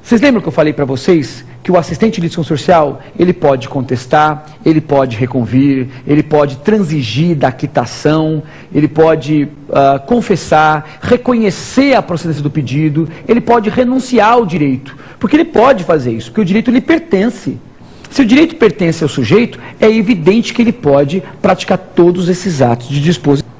Vocês lembram que eu falei para vocês que o assistente litisconsorcial, ele pode contestar, ele pode reconvir, ele pode transigir da quitação, ele pode confessar, reconhecer a procedência do pedido, ele pode renunciar ao direito, porque ele pode fazer isso, porque o direito lhe pertence. Se o direito pertence ao sujeito, é evidente que ele pode praticar todos esses atos de disposição.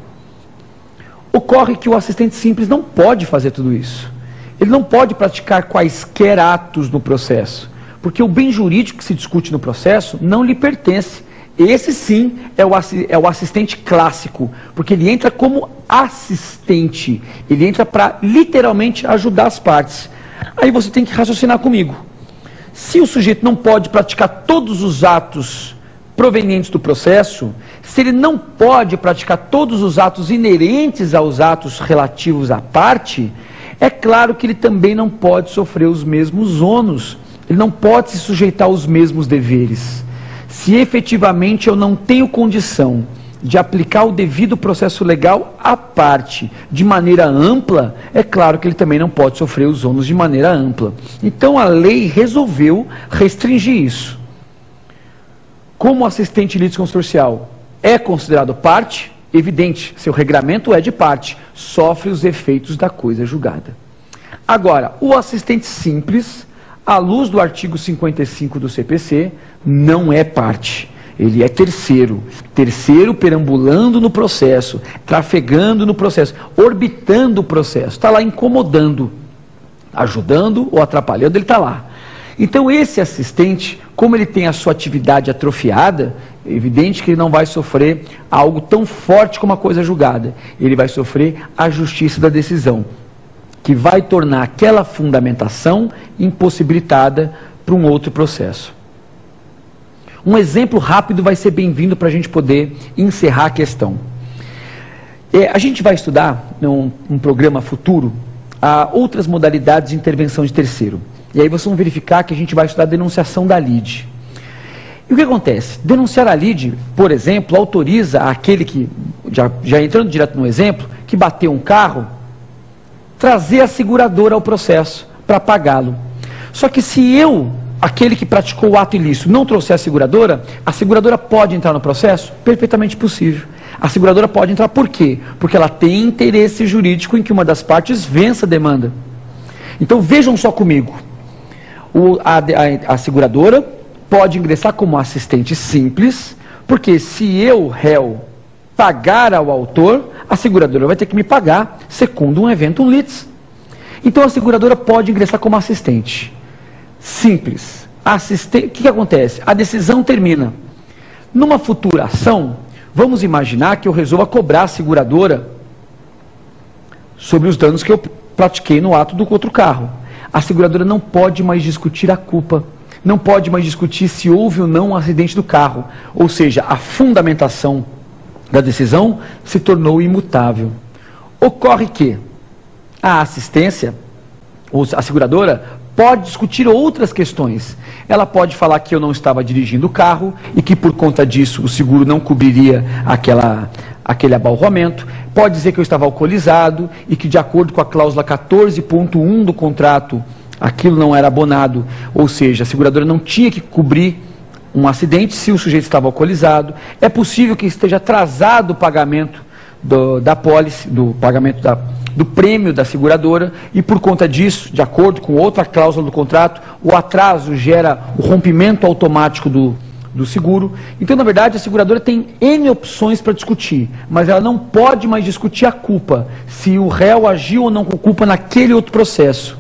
Ocorre que o assistente simples não pode fazer tudo isso. Ele não pode praticar quaisquer atos no processo, porque o bem jurídico que se discute no processo não lhe pertence. Esse sim é o assistente clássico, porque ele entra como assistente, ele entra para literalmente ajudar as partes. Aí você tem que raciocinar comigo. Se o sujeito não pode praticar todos os atos provenientes do processo, se ele não pode praticar todos os atos inerentes aos atos relativos à parte, é claro que ele também não pode sofrer os mesmos ônus, ele não pode se sujeitar aos mesmos deveres. Se efetivamente eu não tenho condição de aplicar o devido processo legal à parte de maneira ampla, é claro que ele também não pode sofrer os ônus de maneira ampla. Então a lei resolveu restringir isso. Como o assistente litisconsorcial é considerado parte, evidente, seu regramento é de parte, sofre os efeitos da coisa julgada. Agora, o assistente simples, à luz do artigo 55 do CPC, não é parte. Ele é terceiro perambulando no processo, trafegando no processo, orbitando o processo, está lá incomodando, ajudando ou atrapalhando, ele está lá. Então esse assistente, como ele tem a sua atividade atrofiada, é evidente que ele não vai sofrer algo tão forte como a coisa julgada. Ele vai sofrer a justiça da decisão, que vai tornar aquela fundamentação impossibilitada para um outro processo. Um exemplo rápido vai ser bem-vindo para a gente poder encerrar a questão. A gente vai estudar, num programa futuro, outras modalidades de intervenção de terceiro. E aí vocês vão verificar que a gente vai estudar a denunciação da lide. E o que acontece? Denunciar a lide, por exemplo, autoriza aquele que, já entrando direto no exemplo, que bateu um carro, trazer a seguradora ao processo para pagá-lo. Só que se eu, aquele que praticou o ato ilícito, não trouxer a seguradora pode entrar no processo? Perfeitamente possível. A seguradora pode entrar por quê? Porque ela tem interesse jurídico em que uma das partes vença a demanda. Então vejam só comigo. A seguradora pode ingressar como assistente simples, porque se eu, réu, pagar ao autor, a seguradora vai ter que me pagar segundo um eventum litis. Então a seguradora pode ingressar como assistente simples. O que acontece? A decisão termina. Numa futura ação, vamos imaginar que eu resolva cobrar a seguradora sobre os danos que eu pratiquei no ato do outro carro. A seguradora não pode mais discutir a culpa, não pode mais discutir se houve ou não um acidente do carro. Ou seja, a fundamentação da decisão se tornou imutável. Ocorre que a assistência, ou a seguradora, pode discutir outras questões. Ela pode falar que eu não estava dirigindo o carro e que por conta disso o seguro não cobriria aquele abalroamento. Pode dizer que eu estava alcoolizado e que de acordo com a cláusula 14.1 do contrato, aquilo não era abonado, ou seja, a seguradora não tinha que cobrir um acidente se o sujeito estava alcoolizado. É possível que esteja atrasado o pagamento da pólice, do pagamento do prêmio da seguradora, e por conta disso, de acordo com outra cláusula do contrato, o atraso gera o rompimento automático do seguro. Então, na verdade, a seguradora tem N opções para discutir, mas ela não pode mais discutir a culpa, se o réu agiu ou não com culpa naquele outro processo,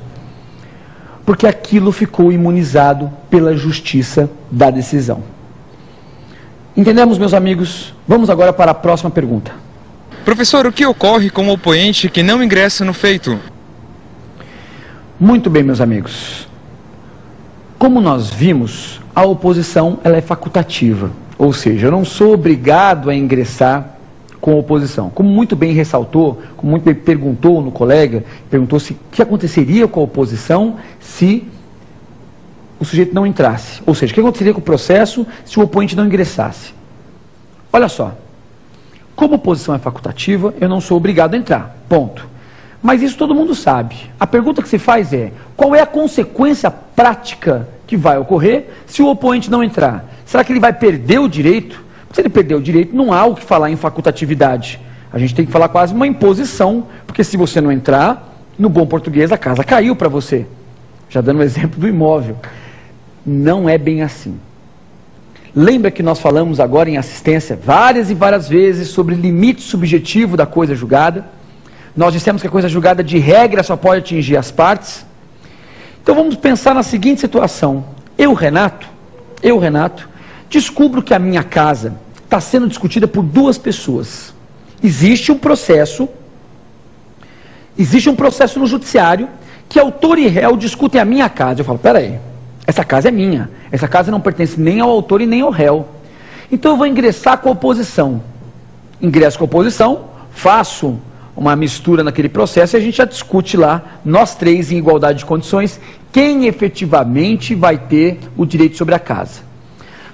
porque aquilo ficou imunizado pela justiça da decisão. Entendemos, meus amigos? Vamos agora para a próxima pergunta. Professor, o que ocorre com o oponente que não ingressa no feito? Muito bem, meus amigos. Como nós vimos, a oposição ela é facultativa, ou seja, eu não sou obrigado a ingressar com oposição. Como muito bem ressaltou, como muito bem perguntou no colega, perguntou-se o que aconteceria com a oposição se o sujeito não entrasse. Ou seja, o que aconteceria com o processo se o oponente não ingressasse. Olha só. Como a oposição é facultativa, eu não sou obrigado a entrar, ponto. Mas isso todo mundo sabe. A pergunta que se faz é, qual é a consequência prática que vai ocorrer se o opoente não entrar? Será que ele vai perder o direito? Se ele perder o direito, não há o que falar em facultatividade. A gente tem que falar quase uma imposição, porque se você não entrar, no bom português, a casa caiu para você. Já dando o exemplo do imóvel. Não é bem assim. Lembra que nós falamos agora em assistência várias e várias vezes sobre limite subjetivo da coisa julgada? Nós dissemos que a coisa julgada de regra só pode atingir as partes. Então vamos pensar na seguinte situação. Eu, Renato, descubro que a minha casa está sendo discutida por duas pessoas. Existe um processo no judiciário que autor e réu discutem a minha casa. Eu falo, peraí, essa casa é minha. Essa casa não pertence nem ao autor e nem ao réu. Então eu vou ingressar com a oposição. Ingresso com a oposição, faço uma mistura naquele processo e a gente já discute lá, nós três em igualdade de condições, quem efetivamente vai ter o direito sobre a casa.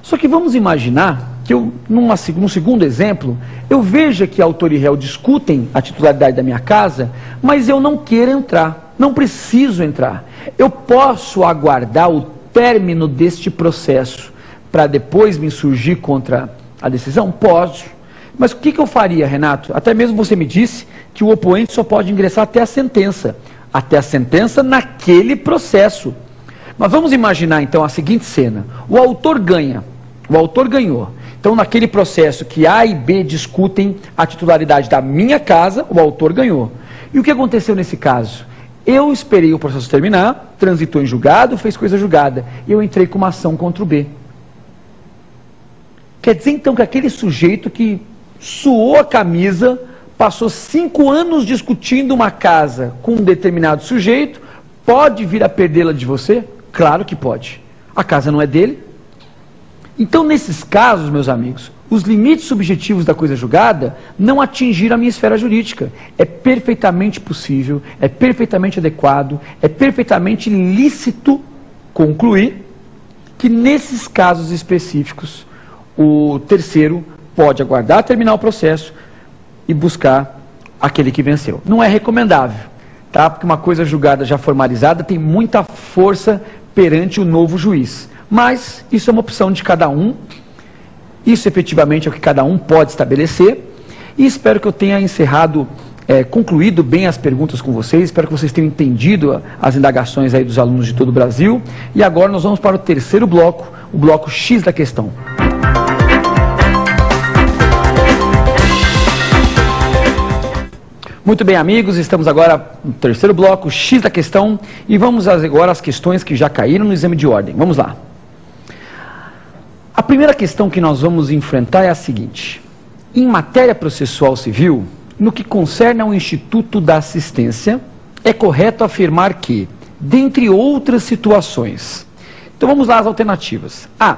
Só que vamos imaginar que eu, num segundo exemplo, eu veja que autor e réu discutem a titularidade da minha casa, mas eu não quero entrar, não preciso entrar. Eu posso aguardar o término deste processo para depois me insurgir contra a decisão? Posso. Mas o que eu faria, Renato? Até mesmo você me disse que o opoente só pode ingressar até a sentença. Até a sentença naquele processo. Mas vamos imaginar então a seguinte cena. O autor ganha. O autor ganhou. Então naquele processo que A e B discutem a titularidade da minha casa, o autor ganhou. E o que aconteceu nesse caso? Eu esperei o processo terminar, transitou em julgado, fez coisa julgada. E eu entrei com uma ação contra o B. Quer dizer então que aquele sujeito que suou a camisa, passou 5 anos discutindo uma casa com um determinado sujeito, pode vir a perdê-la de você? Claro que pode. A casa não é dele. Então, nesses casos, meus amigos, os limites subjetivos da coisa julgada não atingiram a minha esfera jurídica. É perfeitamente possível, é perfeitamente adequado, é perfeitamente lícito concluir que nesses casos específicos o terceiro pode aguardar terminar o processo e buscar aquele que venceu. Não é recomendável, tá? Porque uma coisa julgada já formalizada tem muita força perante o novo juiz. Mas isso é uma opção de cada um, isso efetivamente é o que cada um pode estabelecer, e espero que eu tenha concluído bem as perguntas com vocês, espero que vocês tenham entendido as indagações aí dos alunos de todo o Brasil, e agora nós vamos para o terceiro bloco, o bloco X da questão. Muito bem, amigos, estamos agora no terceiro bloco, X da questão, e vamos agora às questões que já caíram no exame de ordem. Vamos lá. A primeira questão que nós vamos enfrentar é a seguinte. Em matéria processual civil, no que concerne ao Instituto da Assistência, é correto afirmar que, dentre outras situações... Então vamos lá às alternativas. A.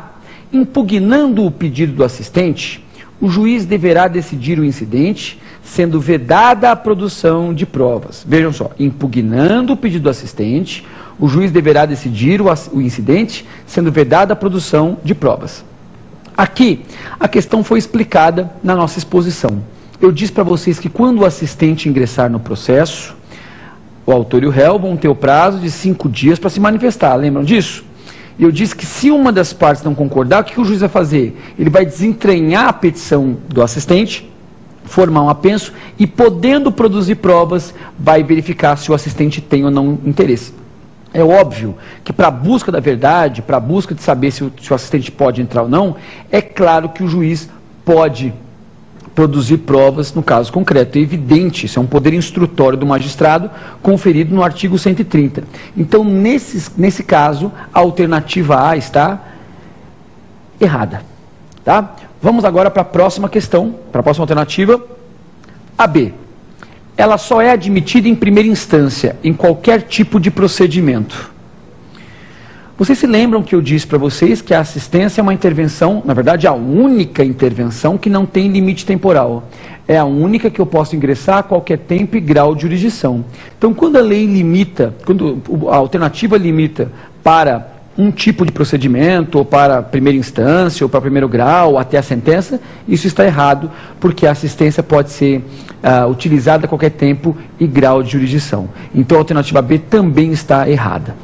Impugnando o pedido do assistente, o juiz deverá decidir o incidente, sendo vedada a produção de provas. Vejam só, impugnando o pedido do assistente, o juiz deverá decidir o incidente, sendo vedada a produção de provas. Aqui, a questão foi explicada na nossa exposição. Eu disse para vocês que quando o assistente ingressar no processo, o autor e o réu vão ter o prazo de 5 dias para se manifestar. Lembram disso? E eu disse que se uma das partes não concordar, o que o juiz vai fazer? Ele vai desentranhar a petição do assistente, formar um apenso e, podendo produzir provas, vai verificar se o assistente tem ou não interesse. É óbvio que para a busca da verdade, para a busca de saber se o assistente pode entrar ou não, é claro que o juiz pode produzir provas no caso concreto. É evidente, isso é um poder instrutório do magistrado conferido no artigo 130. Então, nesse caso, a alternativa A está errada. Tá? Vamos agora para a próxima questão, para a próxima alternativa, a B. Ela só é admitida em primeira instância, em qualquer tipo de procedimento. Vocês se lembram que eu disse para vocês que a assistência é uma intervenção, na verdade a única intervenção que não tem limite temporal. É a única que eu posso ingressar a qualquer tempo e grau de jurisdição. Então, quando a lei limita, quando a alternativa limita para um tipo de procedimento, ou para primeira instância, ou para primeiro grau, ou até a sentença, isso está errado, porque a assistência pode ser utilizada a qualquer tempo e grau de jurisdição. Então a alternativa B também está errada.